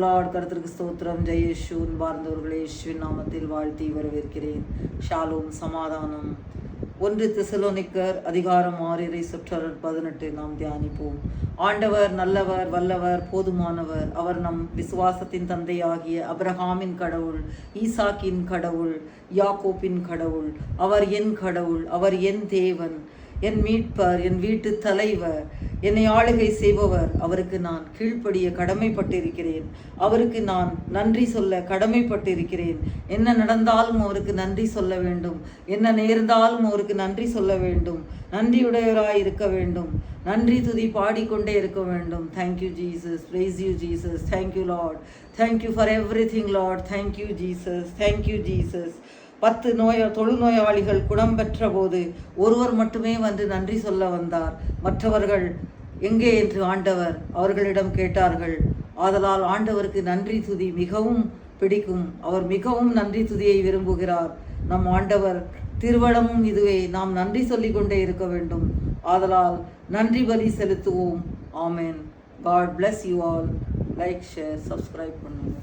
Lord கர்த்தருக்கு ஸ்தோத்திரம். ஜெயேஷு பார்ந்தவர்களே, இயேசுவின் நாமத்தில் வாழ்த்தி வரவேற்கிறேன். ஷாலோம், சமாதானம். 1 தெசலோனிக்கர் அதிகாரம் 6 சொற்றொடர் 18 நாம் தியானிப்போம். ஆண்டவர் நல்லவர், வல்லவர், போதுமானவர். அவர் நம் விசுவாசத்தின் தந்தையாகிய அபிரகாமின் கடவுள், ஈசாக்கின் கடவுள், யாக்கோப்பின் கடவுள். அவர் என் கடவுள், அவர் என் தேவன், என் மீட்பர், என் வீட்டு தலைவர், என்னை ஆளுகை செய்பவர். அவருக்கு நான் கீழ்ப்படிய கடமைப்பட்டிருக்கிறேன். அவருக்கு நான் நன்றி சொல்ல கடமைப்பட்டிருக்கிறேன். என்ன நடந்தாலும் அவருக்கு நன்றி சொல்ல வேண்டும். என்ன நேர்ந்தாலும் அவருக்கு நன்றி சொல்ல வேண்டும். நன்றியுடையவராய் இருக்க வேண்டும். நன்றி துதி பாடிக்கொண்டே இருக்க வேண்டும். Thank you Jesus, price you Jesus, thank you Lord, thank you for everything Lord, thank you Jesus, thank you Jesus. 10 தொழுநோயாளிகள் குணம் பெற்ற போது ஒருவர் மட்டுமே வந்து நன்றி சொல்ல வந்தார். மற்றவர்கள் எங்கே என்று ஆண்டவர் அவர்களிடம் கேட்டார்கள். ஆதலால் ஆண்டவருக்கு நன்றி துதி மிகவும் பிடிக்கும். அவர் மிகவும் நன்றி துதியை விரும்புகிறார். நம் ஆண்டவர் திருவளமும் இதுவே. நாம் நன்றி சொல்லிக் கொண்டே இருக்க வேண்டும். ஆதலால் நன்றி பலி செலுத்துவோம். ஆமென். God bless you all. Like, share, subscribe பண்ணுங்க.